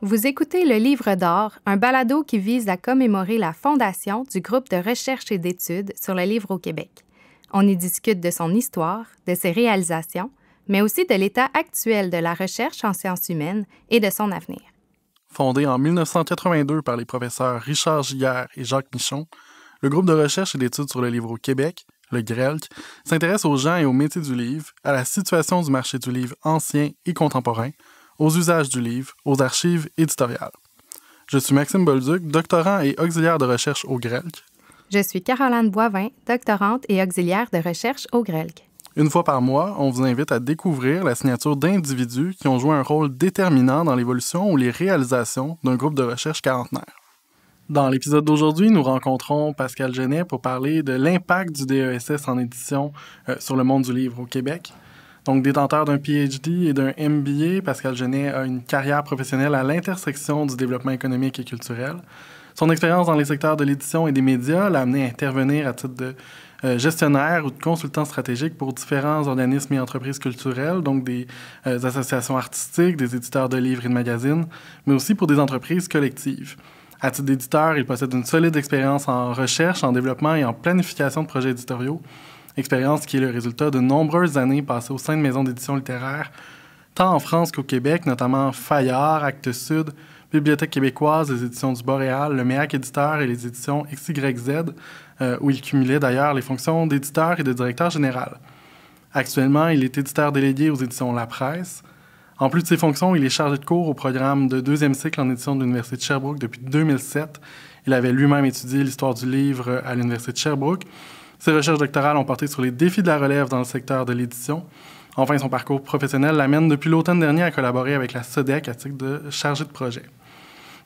Vous écoutez Le Livre d'or, un balado qui vise à commémorer la fondation du groupe de recherche et d'études sur le livre au Québec. On y discute de son histoire, de ses réalisations, mais aussi de l'état actuel de la recherche en sciences humaines et de son avenir. Fondé en 1982 par les professeurs Richard Giguère et Jacques Michon, le groupe de recherche et d'études sur le livre au Québec, le GRELQ, s'intéresse aux gens et aux métiers du livre, à la situation du marché du livre ancien et contemporain, aux usages du livre, aux archives éditoriales. Je suis Maxime Bolduc, doctorant et auxiliaire de recherche au GRELQ. Je suis Caroline Boivin, doctorante et auxiliaire de recherche au GRELQ. Une fois par mois, on vous invite à découvrir la signature d'individus qui ont joué un rôle déterminant dans l'évolution ou les réalisations d'un groupe de recherche quarantenaire. Dans l'épisode d'aujourd'hui, nous rencontrons Pascal Genet pour parler de l'impact du DESS en édition sur le monde du livre au Québec. Donc, détenteur d'un PhD et d'un MBA, Pascal Genet a une carrière professionnelle à l'intersection du développement économique et culturel. Son expérience dans les secteurs de l'édition et des médias l'a amené à intervenir à titre de gestionnaire ou de consultant stratégique pour différents organismes et entreprises culturelles, donc des associations artistiques, des éditeurs de livres et de magazines, mais aussi pour des entreprises collectives. À titre d'éditeur, il possède une solide expérience en recherche, en développement et en planification de projets éditoriaux, expérience qui est le résultat de nombreuses années passées au sein de maisons d'édition littéraires, tant en France qu'au Québec, notamment Fayard, Actes Sud, Bibliothèque québécoise, les éditions du Boréal, le MEAC éditeur et les éditions XYZ, où il cumulait d'ailleurs les fonctions d'éditeur et de directeur général. Actuellement, il est éditeur délégué aux éditions La Presse. En plus de ses fonctions, il est chargé de cours au programme de deuxième cycle en édition de l'Université de Sherbrooke depuis 2007. Il avait lui-même étudié l'histoire du livre à l'Université de Sherbrooke. Ses recherches doctorales ont porté sur les défis de la relève dans le secteur de l'édition. Enfin, son parcours professionnel l'amène depuis l'automne dernier à collaborer avec la SODEC à titre de chargé de projet.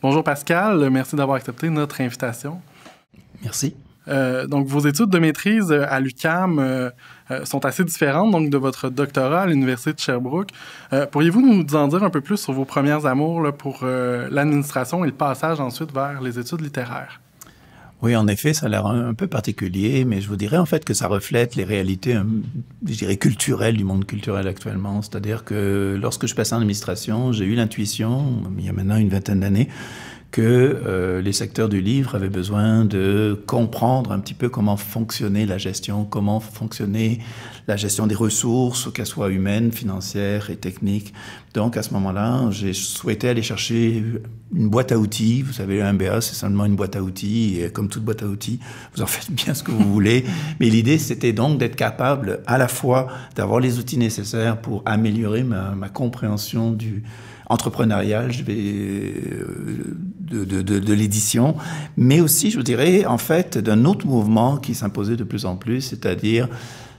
Bonjour Pascal, merci d'avoir accepté notre invitation. Merci. Donc, vos études de maîtrise à l'UQAM sont assez différentes donc, de votre doctorat à l'Université de Sherbrooke. Pourriez-vous nous en dire un peu plus sur vos premières amours là, pour l'administration et le passage ensuite vers les études littéraires? Oui, en effet, ça a l'air un peu particulier, mais je vous dirais en fait que ça reflète les réalités, je dirais, culturelles du monde culturel actuellement. C'est-à-dire que lorsque je passais en administration, j'ai eu l'intuition, il y a maintenant une vingtaine d'années, que les secteurs du livre avaient besoin de comprendre un petit peu comment fonctionnait la gestion, comment fonctionnait la gestion des ressources, qu'elles soient humaines, financières et techniques. Donc, à ce moment-là, j'ai souhaité aller chercher une boîte à outils. Vous savez, le MBA, c'est seulement une boîte à outils. Et comme toute boîte à outils, vous en faites bien ce que vous voulez. Mais l'idée, c'était donc d'être capable à la fois d'avoir les outils nécessaires pour améliorer ma compréhension du entrepreneurial, de l'édition, mais aussi, je vous dirais, en fait, d'un autre mouvement qui s'imposait de plus en plus, c'est-à-dire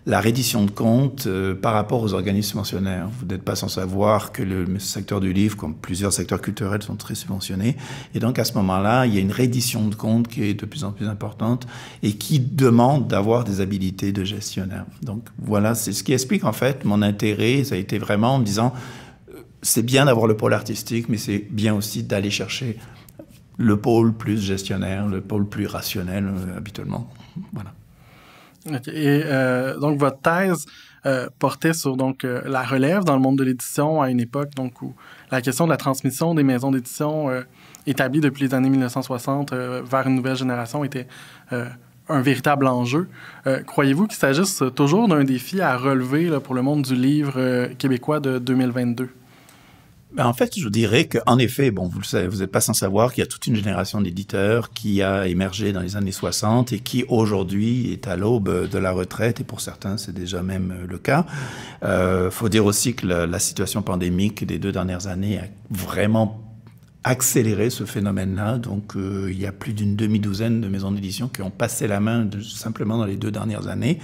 la reddition de comptes par rapport aux organismes subventionnaires. Vous n'êtes pas sans savoir que le secteur du livre, comme plusieurs secteurs culturels, sont très subventionnés. Et donc, à ce moment-là, il y a une reddition de comptes qui est de plus en plus importante et qui demande d'avoir des habilités de gestionnaire. Donc, voilà, c'est ce qui explique, en fait, mon intérêt. Ça a été vraiment en me disant, c'est bien d'avoir le pôle artistique, mais c'est bien aussi d'aller chercher le pôle plus gestionnaire, le pôle plus rationnel, habituellement. Voilà. Okay. Et donc, votre thèse portait sur donc, la relève dans le monde de l'édition à une époque donc, où la question de la transmission des maisons d'édition établies depuis les années 1960 vers une nouvelle génération était un véritable enjeu. Croyez-vous qu'il s'agisse toujours d'un défi à relever là, pour le monde du livre québécois de 2022? Ben en fait, je vous dirais qu'en effet, bon, vous le savez, vous n'êtes pas sans savoir qu'il y a toute une génération d'éditeurs qui a émergé dans les années 60 et qui aujourd'hui est à l'aube de la retraite, et pour certains, c'est déjà même le cas. Faut dire aussi que la situation pandémique des 2 dernières années a vraiment accéléré ce phénomène-là. Donc, il y a plus d'une demi-douzaine de maisons d'édition qui ont passé la main simplement dans les 2 dernières années,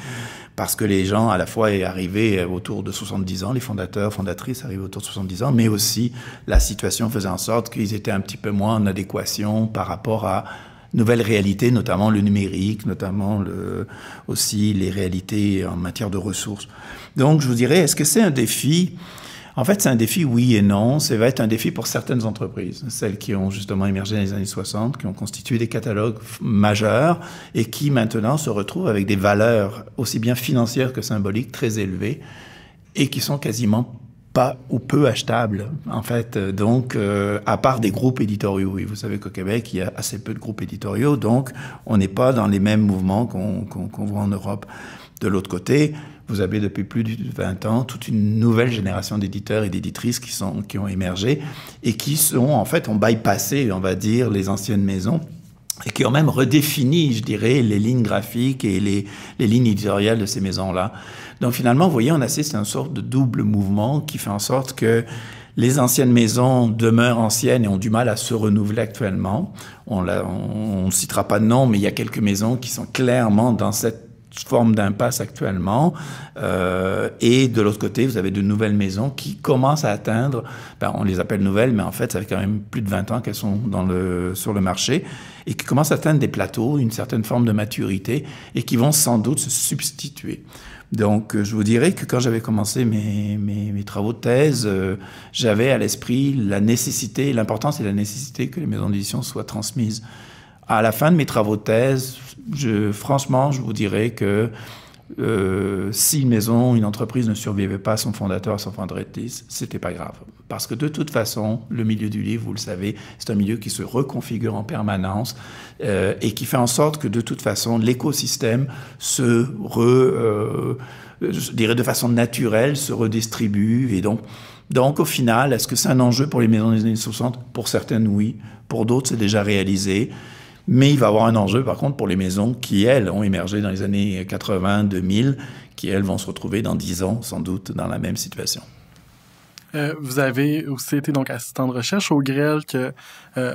parce que les gens, à la fois, est arrivé autour de 70 ans, les fondateurs, fondatrices arrivaient autour de 70 ans, mais aussi la situation faisait en sorte qu'ils étaient un petit peu moins en adéquation par rapport à nouvelles réalités, notamment le numérique, notamment aussi les réalités en matière de ressources. Donc, je vous dirais, est-ce que c'est un défi ? En fait, c'est un défi, oui et non. Ça va être un défi pour certaines entreprises, celles qui ont justement émergé dans les années 60, qui ont constitué des catalogues majeurs et qui maintenant se retrouvent avec des valeurs aussi bien financières que symboliques très élevées et qui sont quasiment pas ou peu achetables, en fait. Donc, à part des groupes éditoriaux. Et vous savez qu'au Québec, il y a assez peu de groupes éditoriaux, donc on n'est pas dans les mêmes mouvements qu'on voit en Europe. De l'autre côté, vous avez depuis plus de 20 ans toute une nouvelle génération d'éditeurs et d'éditrices qui ont émergé et qui ont bypassé, on va dire, les anciennes maisons et qui ont même redéfini, je dirais, les lignes graphiques et les lignes éditoriales de ces maisons-là. Donc finalement, vous voyez, on assiste à une sorte de double mouvement qui fait en sorte que les anciennes maisons demeurent anciennes et ont du mal à se renouveler actuellement. On ne citera pas de nom, mais il y a quelques maisons qui sont clairement dans cette forme d'impasse actuellement. Et de l'autre côté, vous avez de nouvelles maisons qui commencent à atteindre, on les appelle nouvelles, mais en fait, ça fait quand même plus de 20 ans qu'elles sont sur le marché, et qui commencent à atteindre des plateaux, une certaine forme de maturité, et qui vont sans doute se substituer. Donc, je vous dirais que quand j'avais commencé mes travaux de thèse, j'avais à l'esprit l'importance et la nécessité que les maisons d'édition soient transmises. À la fin de mes travaux de thèse, franchement, je vous dirais que si une entreprise ne survivait pas à son fondateur, à son fondatrice, c'était pas grave. Parce que de toute façon, le milieu du livre, vous le savez, c'est un milieu qui se reconfigure en permanence et qui fait en sorte que de toute façon, l'écosystème je dirais de façon naturelle, se redistribue. Et donc au final, est-ce que c'est un enjeu pour les maisons des années 60? Pour certaines, oui. Pour d'autres, c'est déjà réalisé. Mais il va y avoir un enjeu, par contre, pour les maisons qui, elles, ont émergé dans les années 80, 2000, qui, elles, vont se retrouver dans 10 ans, sans doute, dans la même situation. Vous avez aussi été donc assistant de recherche au GREL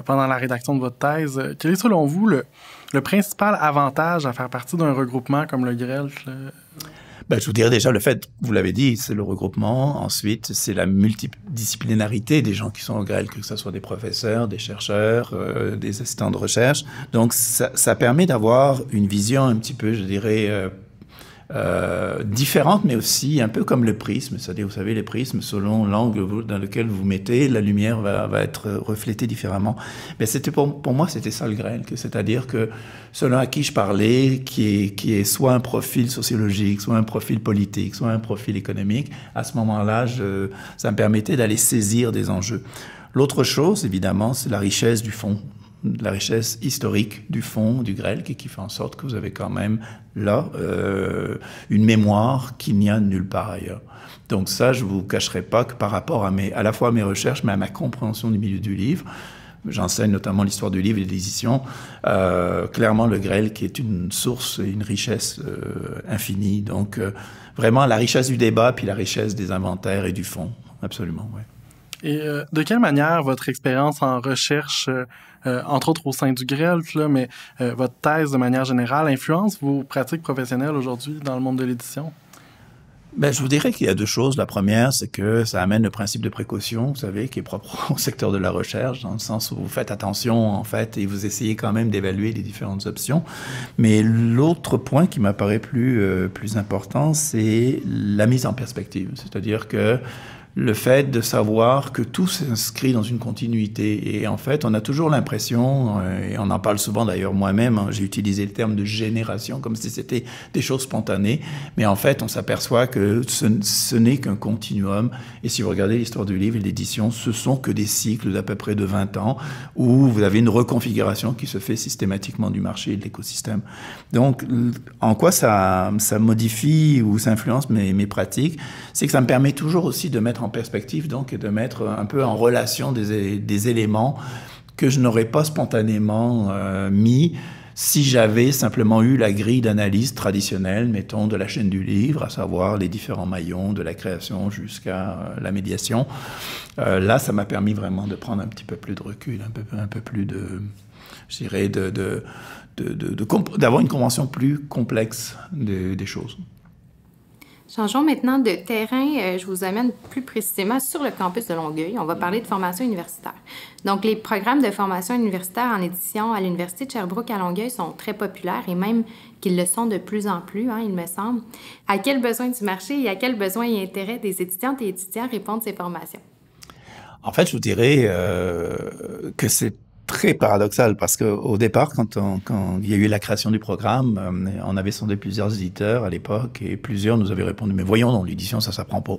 pendant la rédaction de votre thèse. Quel est, selon vous, le principal avantage à faire partie d'un regroupement comme le GREL? Je vous dirais déjà le fait, vous l'avez dit, c'est le regroupement. Ensuite, c'est la multidisciplinarité des gens qui sont au GREL, que ce soit des professeurs, des chercheurs, des assistants de recherche. Donc, ça permet d'avoir une vision un petit peu, je dirais, différente, mais aussi un peu comme le prisme. C'est-à-dire, vous savez, les prismes, selon l'angle dans lequel vous mettez, la lumière va être reflétée différemment. Mais pour moi, c'était ça le GREL. C'est-à-dire que selon à qui je parlais, qui est soit un profil sociologique, soit un profil politique, soit un profil économique, à ce moment-là, ça me permettait d'aller saisir des enjeux. L'autre chose, évidemment, c'est la richesse du fond, la richesse historique du fond du GREL qui fait en sorte que vous avez quand même là une mémoire qu'il n'y a nulle part ailleurs. Donc ça, je vous cacherai pas que par rapport à la fois à mes recherches, mais à ma compréhension du milieu du livre, j'enseigne notamment l'histoire du livre et de l'édition, clairement le GREL qui est une source et une richesse infinie. Donc vraiment la richesse du débat puis la richesse des inventaires et du fond, absolument, oui. Et de quelle manière votre expérience en recherche, entre autres au sein du GREL, mais votre thèse de manière générale, influence vos pratiques professionnelles aujourd'hui dans le monde de l'édition? Je vous dirais qu'il y a deux choses. La première, c'est que ça amène le principe de précaution, vous savez, qui est propre au secteur de la recherche, dans le sens où vous faites attention, en fait, et vous essayez quand même d'évaluer les différentes options. Mais l'autre point qui m'apparaît plus important, c'est la mise en perspective. C'est-à-dire que le fait de savoir que tout s'inscrit dans une continuité. Et en fait, on a toujours l'impression, et on en parle souvent d'ailleurs moi-même, j'ai utilisé le terme de génération comme si c'était des choses spontanées, mais en fait, on s'aperçoit que ce n'est qu'un continuum. Et si vous regardez l'histoire du livre et de l'édition, ce sont que des cycles d'à peu près de 20 ans où vous avez une reconfiguration qui se fait systématiquement du marché et de l'écosystème. Donc, en quoi ça modifie ou ça influence mes pratiques? C'est que ça me permet toujours aussi de mettre en perspective, donc, et de mettre un peu en relation des éléments que je n'aurais pas spontanément mis si j'avais simplement eu la grille d'analyse traditionnelle, mettons, de la chaîne du livre, à savoir les différents maillons, de la création jusqu'à la médiation. Là, ça m'a permis vraiment de prendre un petit peu plus de recul, un peu plus je dirais, d'avoir une compréhension plus complexe des choses. Changeons maintenant de terrain. Je vous amène plus précisément sur le campus de Longueuil. On va parler de formation universitaire. Donc, les programmes de formation universitaire en édition à l'Université de Sherbrooke à Longueuil sont très populaires et même qu'ils le sont de plus en plus, il me semble. À quel besoin du marché et à quel besoin et intérêt des étudiantes et étudiants répondent ces formations? En fait, je vous dirais que c'est très paradoxal parce qu'au départ, quand il y a eu la création du programme, on avait sondé plusieurs éditeurs à l'époque et plusieurs nous avaient répondu « Mais voyons, dans l'édition, ça s'apprend pas. »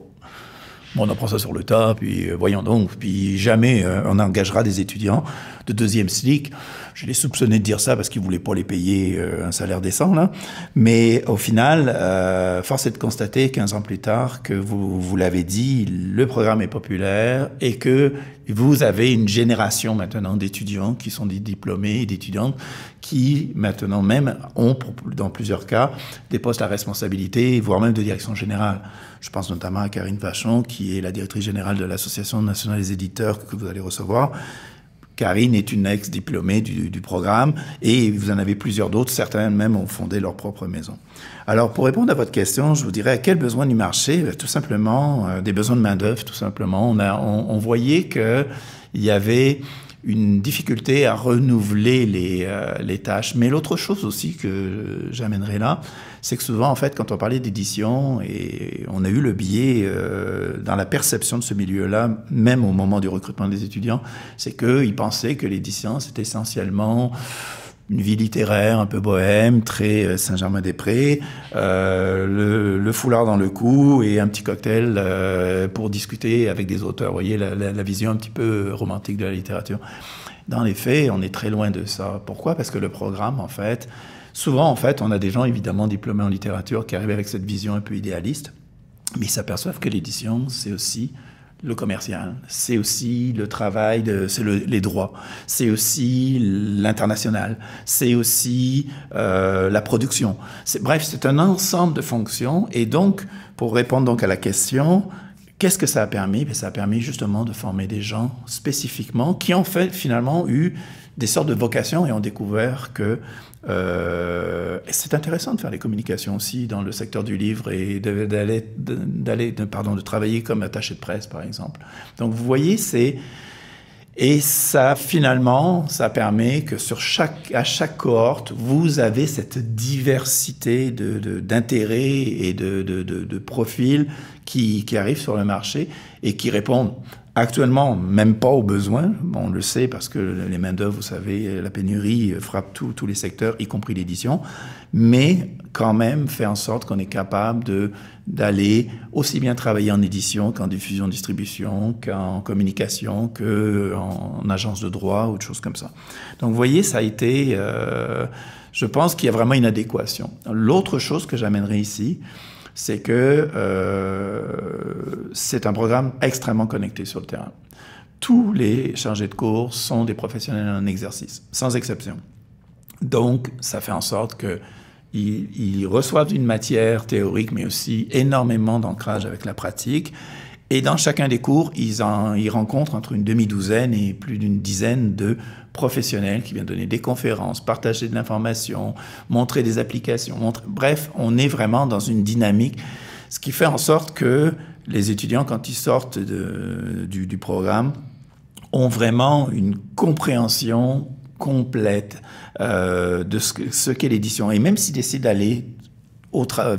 Bon, on apprend ça sur le tas, puis voyons donc, puis jamais on engagera des étudiants de deuxième cycle. Je les soupçonnais de dire ça parce qu'ils voulaient pas les payer un salaire décent, là. Mais au final, force est de constater 15 ans plus tard que vous l'avez dit, le programme est populaire et que vous avez une génération maintenant d'étudiants qui sont des diplômés et d'étudiantes qui maintenant même ont, dans plusieurs cas, des postes à responsabilité, voire même de direction générale. Je pense notamment à Karine Vachon, qui est la directrice générale de l'Association nationale des éditeurs que vous allez recevoir. Karine est une ex-diplômée du programme et vous en avez plusieurs d'autres. Certains même ont fondé leur propre maison. Alors, pour répondre à votre question, je vous dirais à quel besoin du marché? Tout simplement, des besoins de main-d'œuvre, tout simplement. On voyait qu'il y avait une difficulté à renouveler les tâches. Mais l'autre chose aussi que j'amènerai là, c'est que souvent, en fait, quand on parlait d'édition, et on a eu le biais dans la perception de ce milieu-là, même au moment du recrutement des étudiants, c'est qu'ils pensaient que l'édition, c'était essentiellement une vie littéraire un peu bohème, très Saint-Germain-des-Prés, le foulard dans le cou et un petit cocktail pour discuter avec des auteurs. Vous voyez, la vision un petit peu romantique de la littérature. Dans les faits, on est très loin de ça. Pourquoi? Parce que le programme, en fait, souvent, en fait, on a des gens, évidemment, diplômés en littérature qui arrivent avec cette vision un peu idéaliste, mais ils s'aperçoivent que l'édition, c'est aussi le commercial, c'est aussi le travail, c'est les droits, c'est aussi l'international, c'est aussi la production. Bref, c'est un ensemble de fonctions. Et donc, pour répondre donc à la question, qu'est-ce que ça a permis? Ça a permis justement de former des gens spécifiquement qui ont fait finalement eu des sortes de vocations et ont découvert que c'est intéressant de faire les communications aussi dans le secteur du livre et de travailler comme attaché de presse, par exemple. Donc, vous voyez, et ça, finalement, ça permet que à chaque cohorte, vous avez cette diversité d'intérêts et de profils qui arrivent sur le marché et qui répondent actuellement même pas aux besoins. On le sait parce que les main-d'œuvre, vous savez, la pénurie frappe tous les secteurs, y compris l'édition, mais quand même fait en sorte qu'on est capable d'aller aussi bien travailler en édition qu'en diffusion-distribution, qu'en communication, qu'en agence de droit ou de choses comme ça. Donc, vous voyez, ça a été... je pense qu'il y a vraiment une adéquation. L'autre chose que j'amènerai ici, c'est que c'est un programme extrêmement connecté sur le terrain. Tous les chargés de cours sont des professionnels en exercice, sans exception. Donc, ça fait en sorte qu'ils reçoivent une matière théorique, mais aussi énormément d'ancrage avec la pratique. Et dans chacun des cours, ils rencontrent entre une demi-douzaine et plus d'une dizaine de professionnels qui viennent donner des conférences, partager de l'information, montrer des applications. Bref, on est vraiment dans une dynamique, ce qui fait en sorte que les étudiants, quand ils sortent du programme, ont vraiment une compréhension complète de ce qu'est l'édition. Et même s'ils décident d'aller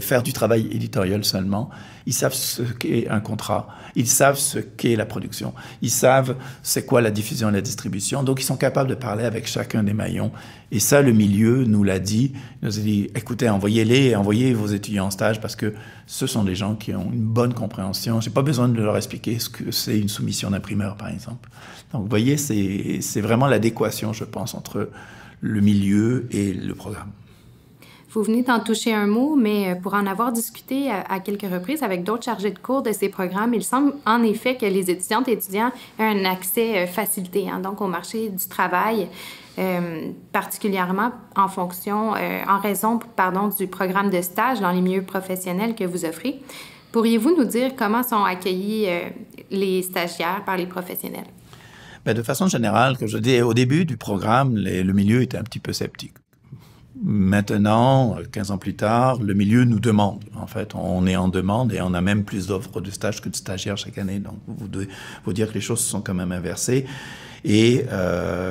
faire du travail éditorial seulement, ils savent ce qu'est un contrat, ils savent ce qu'est la production, ils savent c'est quoi la diffusion et la distribution, donc ils sont capables de parler avec chacun des maillons. Et ça, le milieu nous l'a dit, il nous a dit, écoutez, envoyez vos étudiants en stage parce que ce sont des gens qui ont une bonne compréhension. J'ai pas besoin de leur expliquer ce que c'est une soumission d'imprimeur, par exemple. Donc, vous voyez, c'est vraiment l'adéquation, je pense, entre le milieu et le programme. Vous venez d'en toucher un mot, mais pour en avoir discuté à quelques reprises avec d'autres chargés de cours de ces programmes, il semble en effet que les étudiantes et étudiants aient un accès facilité donc au marché du travail, particulièrement en raison du programme de stage dans les milieux professionnels que vous offrez. Pourriez-vous nous dire comment sont accueillis les stagiaires par les professionnels? De façon générale, comme je dis, au début du programme, le milieu était un petit peu sceptique. Maintenant, 15 ans plus tard, le milieu nous demande. En fait, on est en demande et on a même plus d'offres de stage que de stagiaires chaque année. Donc, vous devez vous dire que les choses se sont quand même inversées. Et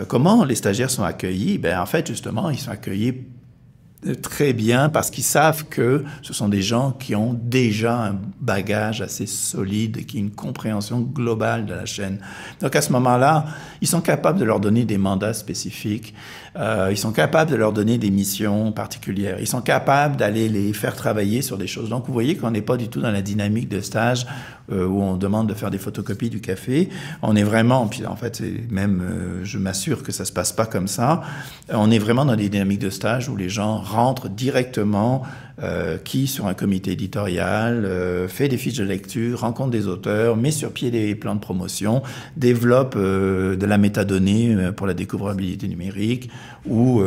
comment les stagiaires sont accueillis? En fait, justement, ils sont accueillis très bien parce qu'ils savent que ce sont des gens qui ont déjà un bagage assez solide et qui ont une compréhension globale de la chaîne. Donc à ce moment-là, ils sont capables de leur donner des mandats spécifiques, ils sont capables de leur donner des missions particulières, ils sont capables d'aller les faire travailler sur des choses. Donc vous voyez qu'on n'est pas du tout dans la dynamique de stage où on demande de faire des photocopies du café. On est vraiment, puis en fait, je m'assure que ça se passe pas comme ça. On est vraiment dans des dynamiques de stage où les gens rentrent directement, qui sur un comité éditorial, fait des fiches de lecture, rencontre des auteurs, met sur pied des plans de promotion, développe de la métadonnée pour la découvrabilité numérique ou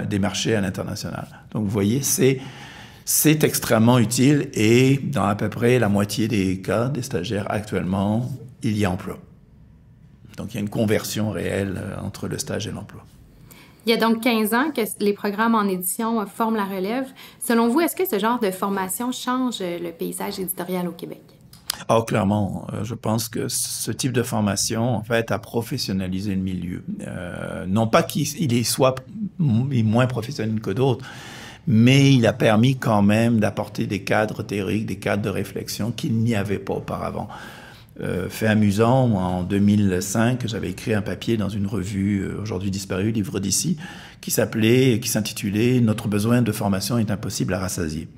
des marchés à l'international. Donc vous voyez, c'est extrêmement utile et dans à peu près la moitié des cas des stagiaires actuellement, il y a emploi. Donc il y a une conversion réelle entre le stage et l'emploi. Il y a donc 15 ans que les programmes en édition forment la relève. Selon vous, est-ce que ce genre de formation change le paysage éditorial au Québec? Oh, clairement. Je pense que ce type de formation, en fait, a professionnalisé le milieu. Non pas qu'il soit moins professionnel que d'autres, mais il a permis quand même d'apporter des cadres théoriques, des cadres de réflexion qu'il n'y avait pas auparavant. Fait amusant, en 2005, j'avais écrit un papier dans une revue aujourd'hui disparue, Livre d'ici, qui s'intitulait « Notre besoin de formation est impossible à rassasier ».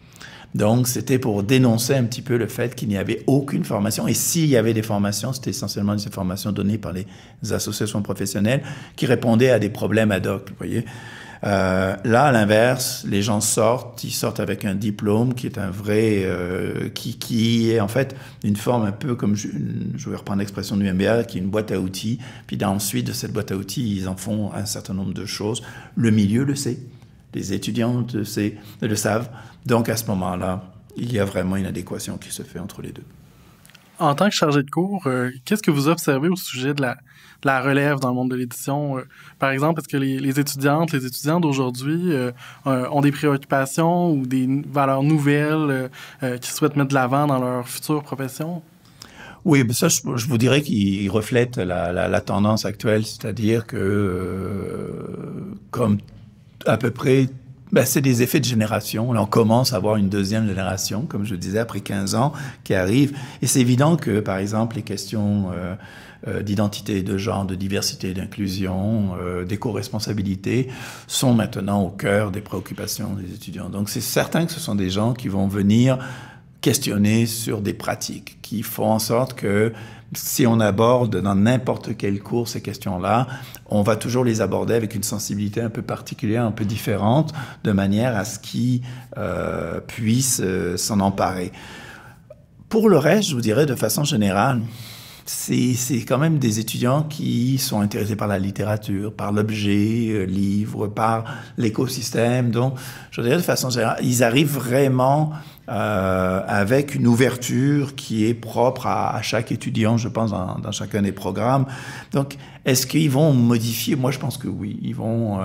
Donc, c'était pour dénoncer un petit peu le fait qu'il n'y avait aucune formation. Et s'il y avait des formations, c'était essentiellement des formations données par les associations professionnelles qui répondaient à des problèmes ad hoc, vous voyez. Là, à l'inverse, les gens ils sortent avec un diplôme qui est un vrai, qui est en fait une forme un peu comme, je vais reprendre l'expression du MBA, qui est une boîte à outils. Puis ensuite, de cette boîte à outils, ils en font un certain nombre de choses. Le milieu le sait, les étudiants le savent. Donc, à ce moment-là, il y a vraiment une adéquation qui se fait entre les deux. En tant que chargé de cours, qu'est-ce que vous observez au sujet de la relève dans le monde de l'édition? Par exemple, est-ce que les étudiants d'aujourd'hui ont des préoccupations ou des valeurs nouvelles qu'ils souhaitent mettre de l'avant dans leur future profession? Oui, mais ça, je vous dirais qu'il reflète la tendance actuelle, c'est-à-dire que, comme à peu près... c'est des effets de génération. Là, on commence à avoir une deuxième génération, comme je le disais, après 15 ans, qui arrive. Et c'est évident que, par exemple, les questions d'identité, de genre, de diversité, d'inclusion, d'éco-responsabilité sont maintenant au cœur des préoccupations des étudiants. Donc, c'est certain que ce sont des gens qui vont venir questionner sur des pratiques qui font en sorte que si on aborde dans n'importe quel cours ces questions-là, on va toujours les aborder avec une sensibilité un peu particulière, un peu différente, de manière à ce qu'ils puissent s'en emparer. Pour le reste, je vous dirais de façon générale, c'est quand même des étudiants qui sont intéressés par la littérature, par l'objet, livre, par l'écosystème. Donc, je dirais de façon générale, ils arrivent vraiment avec une ouverture qui est propre à chaque étudiant, je pense, dans chacun des programmes. Donc, est-ce qu'ils vont modifier? Moi, je pense que oui. Ils vont,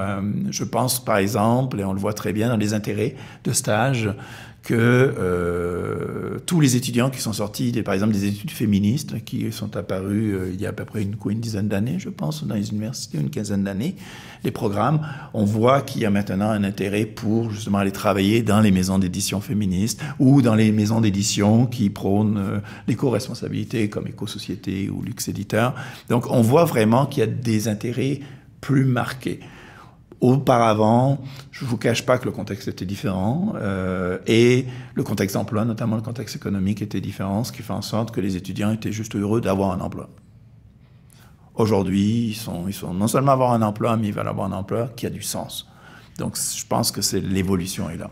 je pense, par exemple, et on le voit très bien dans les intérêts de stage, que tous les étudiants qui sont sortis, par exemple, des études féministes qui sont apparues il y a à peu près une dizaine d'années, je pense, dans les universités, une quinzaine d'années, les programmes, on voit qu'il y a maintenant un intérêt pour justement aller travailler dans les maisons d'édition féministes ou dans les maisons d'édition qui prônent l'éco-responsabilité comme Éco-Société ou Luxe Éditeur. Donc, on voit vraiment qu'il y a des intérêts plus marqués. Auparavant, je ne vous cache pas que le contexte était différent et le contexte d'emploi, notamment le contexte économique, était différent, ce qui fait en sorte que les étudiants étaient juste heureux d'avoir un emploi. Aujourd'hui, ils sont non seulement avoir un emploi, mais ils veulent avoir un emploi qui a du sens. Donc, je pense que l'évolution est là.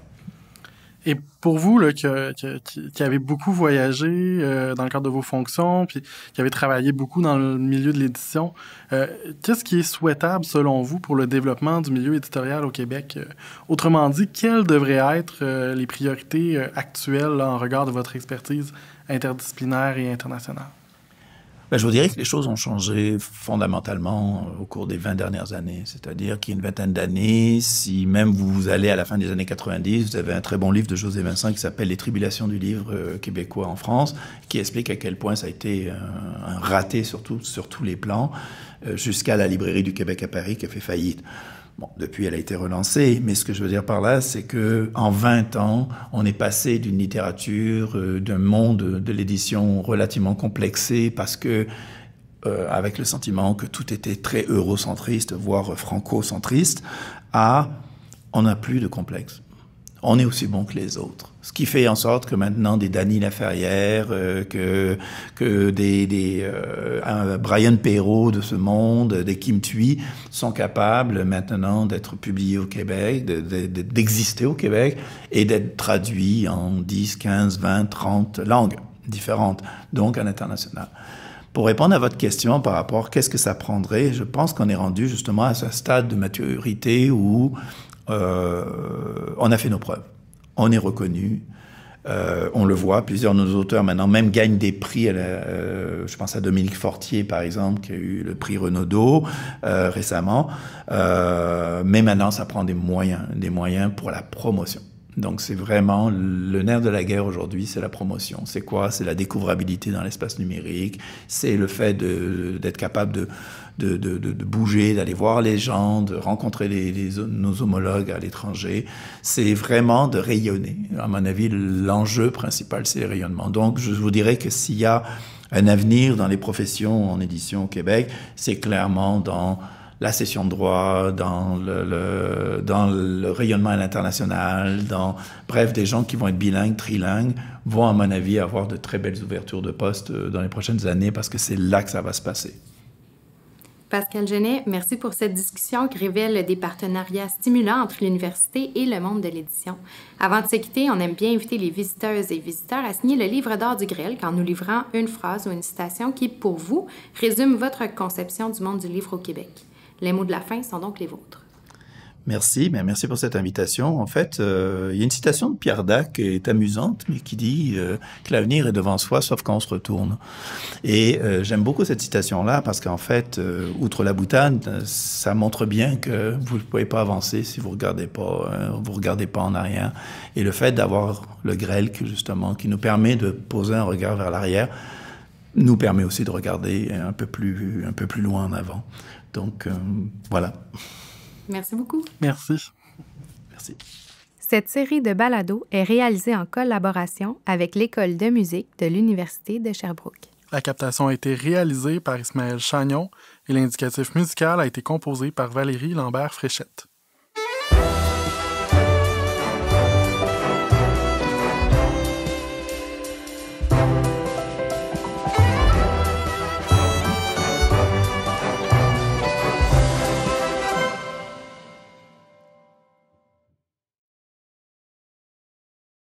Et pour vous, là, qui avez beaucoup voyagé dans le cadre de vos fonctions, puis qui avez travaillé beaucoup dans le milieu de l'édition, qu'est-ce qui est souhaitable, selon vous, pour le développement du milieu éditorial au Québec? Autrement dit, quelles devraient être les priorités actuelles là, en regard de votre expertise interdisciplinaire et internationale? Je vous dirais que les choses ont changé fondamentalement au cours des 20 dernières années. C'est-à-dire qu'il y a une vingtaine d'années, si même vous allez à la fin des années 90, vous avez un très bon livre de José Vincent qui s'appelle « Les tribulations du livre québécois en France », qui explique à quel point ça a été un raté sur tous les plans, jusqu'à la librairie du Québec à Paris qui a fait faillite. Bon, depuis, elle a été relancée, mais ce que je veux dire par là, c'est que en 20 ans, on est passé d'une littérature, d'un monde de l'édition relativement complexé, parce que avec le sentiment que tout était très eurocentriste, voire franco-centriste, à on n'a plus de complexe. On est aussi bon que les autres. Ce qui fait en sorte que maintenant des Dany Laferrière, que des Brian Perrault de ce monde, des Kim Thuy sont capables maintenant d'être publiés au Québec, d'exister au Québec et d'être traduits en 10, 15, 20, 30 langues différentes, donc à l'international. Pour répondre à votre question par rapport à qu'est-ce que ça prendrait, je pense qu'on est rendu justement à ce stade de maturité où on a fait nos preuves. On est reconnu. On le voit, plusieurs de nos auteurs maintenant même gagnent des prix. Je pense à Dominique Fortier, par exemple, qui a eu le prix Renaudot récemment. Mais maintenant, ça prend des moyens pour la promotion. Donc, c'est vraiment le nerf de la guerre aujourd'hui, c'est la promotion. C'est quoi? C'est la découvrabilité dans l'espace numérique. C'est le fait d'être capable de bouger, d'aller voir les gens, de rencontrer nos homologues à l'étranger. C'est vraiment de rayonner. À mon avis, l'enjeu principal, c'est le rayonnement. Donc, je vous dirais que s'il y a un avenir dans les professions en édition au Québec, c'est clairement dans la cession de droit, dans le rayonnement à l'international, bref, des gens qui vont être bilingues, trilingues, vont, à mon avis, avoir de très belles ouvertures de postes dans les prochaines années parce que c'est là que ça va se passer. Pascal Genet, merci pour cette discussion qui révèle des partenariats stimulants entre l'université et le monde de l'édition. Avant de se quitter, on aime bien inviter les visiteuses et visiteurs à signer le livre d'or du Grêle en nous livrant une phrase ou une citation qui, pour vous, résume votre conception du monde du livre au Québec. Les mots de la fin sont donc les vôtres. Merci, merci pour cette invitation. En fait, il y a une citation de Pierre Dac qui est amusante, mais qui dit que l'avenir est devant soi, sauf quand on se retourne. Et j'aime beaucoup cette citation-là parce qu'en fait, outre la boutade, ça montre bien que vous ne pouvez pas avancer si vous regardez pas en arrière. Et le fait d'avoir le Grêle, justement, qui nous permet de poser un regard vers l'arrière, nous permet aussi de regarder un peu plus loin en avant. Donc, voilà. Merci beaucoup. Merci. Merci. Cette série de balados est réalisée en collaboration avec l'École de musique de l'Université de Sherbrooke. La captation a été réalisée par Ismaël Chagnon et l'indicatif musical a été composé par Valérie Lambert-Fréchette.